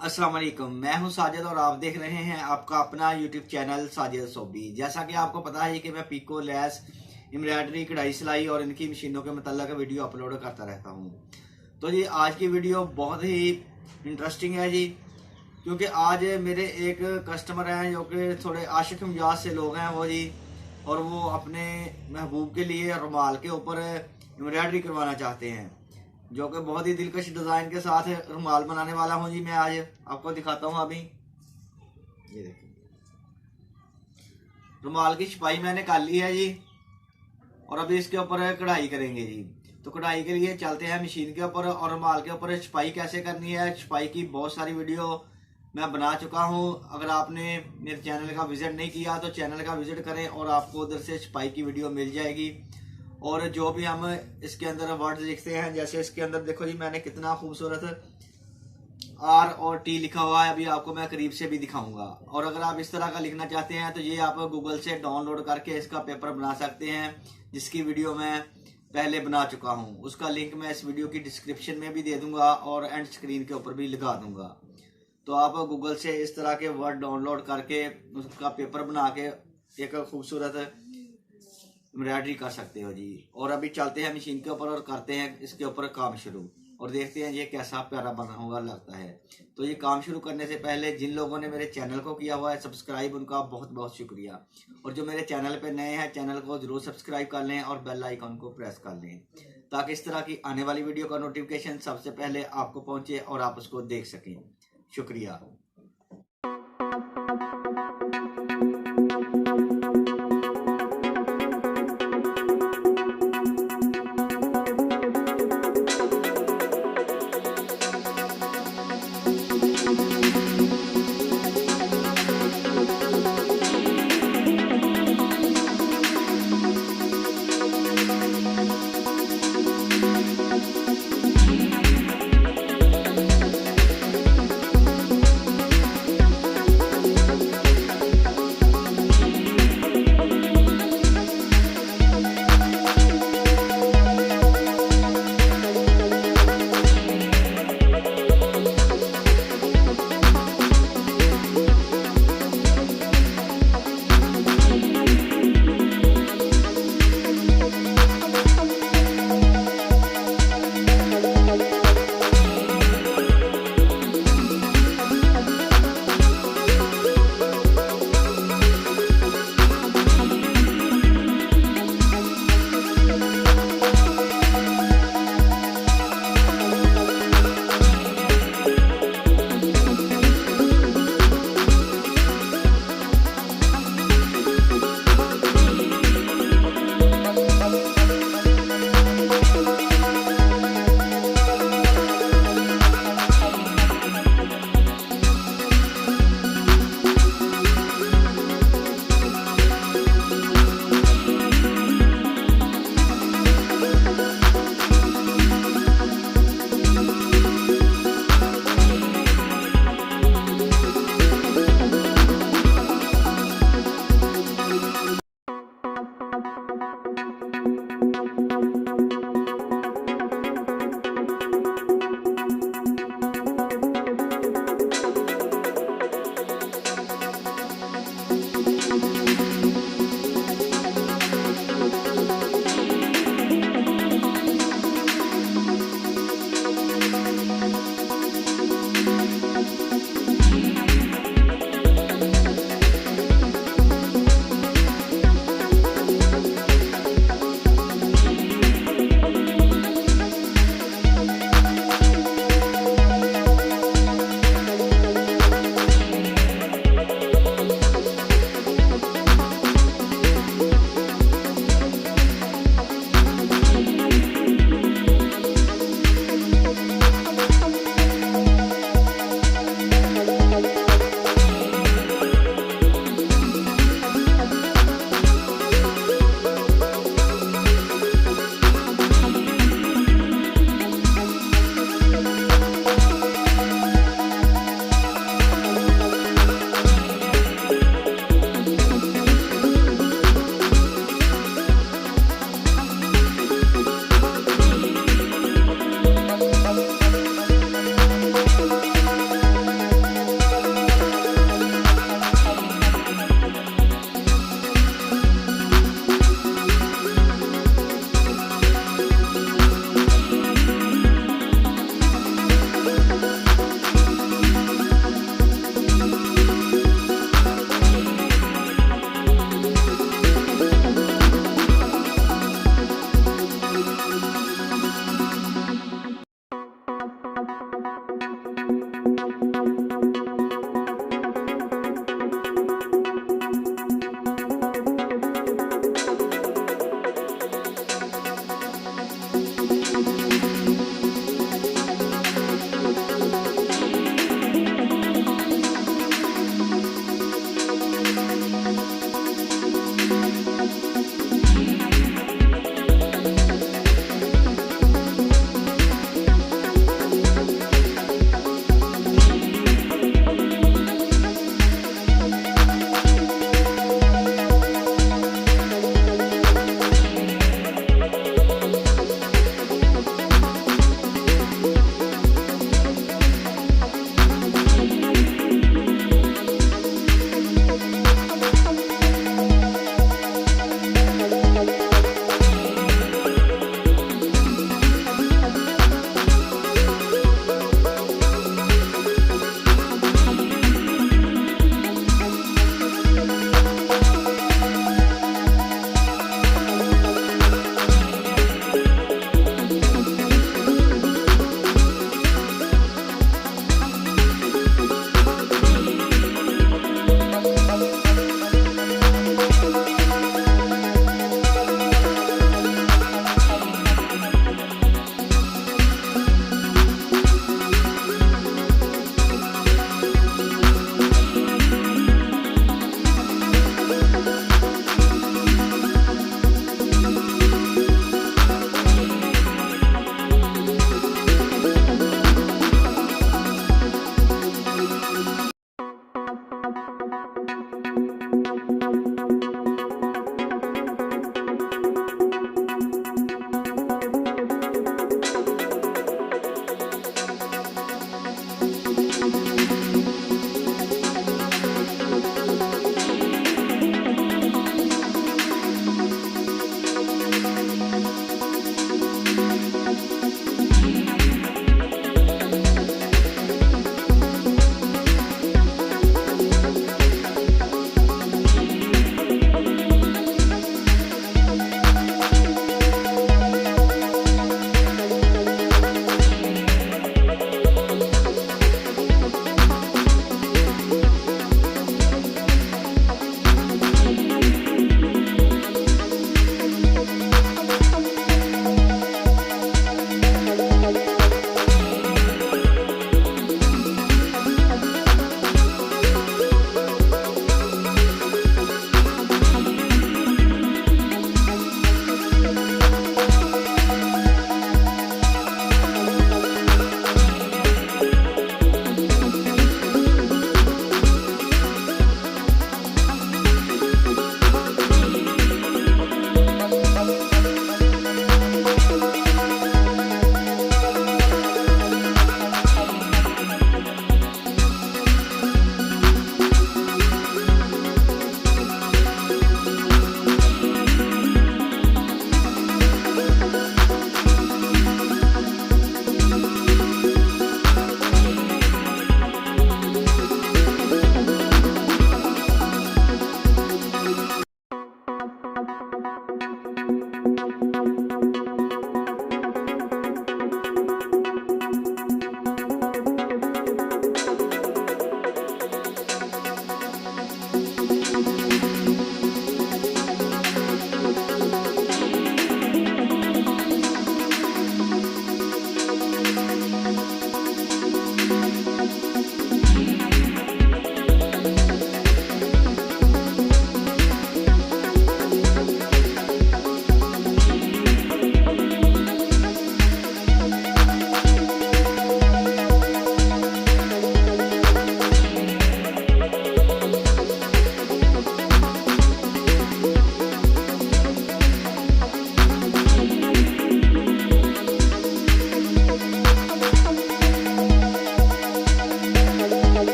अस्सलाम वालेकुम, मैं हूं साजिद और आप देख रहे हैं आपका अपना यूट्यूब चैनल साजिद सोबी। जैसा कि आपको पता है कि मैं पिको, लेस, एम्ब्रॉयडरी, कढ़ाई, सिलाई और इनकी मशीनों के मतलब वीडियो अपलोड करता रहता हूं। तो जी आज की वीडियो बहुत ही इंटरेस्टिंग है जी, क्योंकि आज मेरे एक कस्टमर हैं जो कि थोड़े आशिक मिजाज से लोग हैं वो जी, और वो अपने महबूब के लिए रुमाल के ऊपर एम्ब्रॉयडरी करवाना चाहते हैं, जो कि बहुत ही दिलकश डिज़ाइन के साथ रुमाल बनाने वाला हूँ जी। मैं आज आपको दिखाता हूँ। अभी ये देखिए, रुमाल की छपाई मैंने कर ली है जी, और अभी इसके ऊपर कढ़ाई करेंगे जी। तो कढ़ाई के लिए चलते हैं मशीन के ऊपर, और रुमाल के ऊपर छपाई कैसे करनी है, छपाई की बहुत सारी वीडियो मैं बना चुका हूँ। अगर आपने मेरे चैनल का विजिट नहीं किया तो चैनल का विजिट करें और आपको उधर से छपाई की वीडियो मिल जाएगी। और जो भी हम इसके अंदर वर्ड्स लिखते हैं, जैसे इसके अंदर देखो जी मैंने कितना खूबसूरत आर और टी लिखा हुआ है, अभी आपको मैं करीब से भी दिखाऊंगा। और अगर आप इस तरह का लिखना चाहते हैं तो ये आप गूगल से डाउनलोड करके इसका पेपर बना सकते हैं, जिसकी वीडियो मैं पहले बना चुका हूँ। उसका लिंक मैं इस वीडियो की डिस्क्रिप्शन में भी दे दूंगा और एंड स्क्रीन के ऊपर भी लगा दूंगा। तो आप गूगल से इस तरह के वर्ड डाउनलोड करके उसका पेपर बना के एक खूबसूरत एम्ब्रॉयडरी कर सकते हो जी। और अभी चलते हैं मशीन के ऊपर और करते हैं इसके ऊपर काम शुरू, और देखते हैं ये कैसा प्यारा बना हुआ लगता है। तो ये काम शुरू करने से पहले जिन लोगों ने मेरे चैनल को किया हुआ है सब्सक्राइब, उनका बहुत बहुत शुक्रिया। और जो मेरे चैनल पे नए हैं, चैनल को जरूर सब्सक्राइब कर लें और बेल आइकन को प्रेस कर लें, ताकि इस तरह की आने वाली वीडियो का नोटिफिकेशन सबसे पहले आपको पहुंचे और आप उसको देख सकें। शुक्रिया।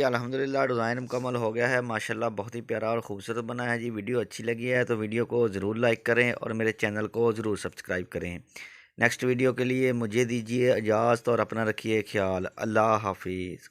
अल्हम्दुलिल्लाह डिज़ाइन मुकम्मल हो गया है माशाल्लाह, बहुत ही प्यारा और ख़ूबसूरत बना है जी। वीडियो अच्छी लगी है तो वीडियो को ज़रूर लाइक करें और मेरे चैनल को ज़रूर सब्सक्राइब करें। नेक्स्ट वीडियो के लिए मुझे दीजिए इजाज़त और अपना रखिए ख्याल। अल्लाह हाफिज़।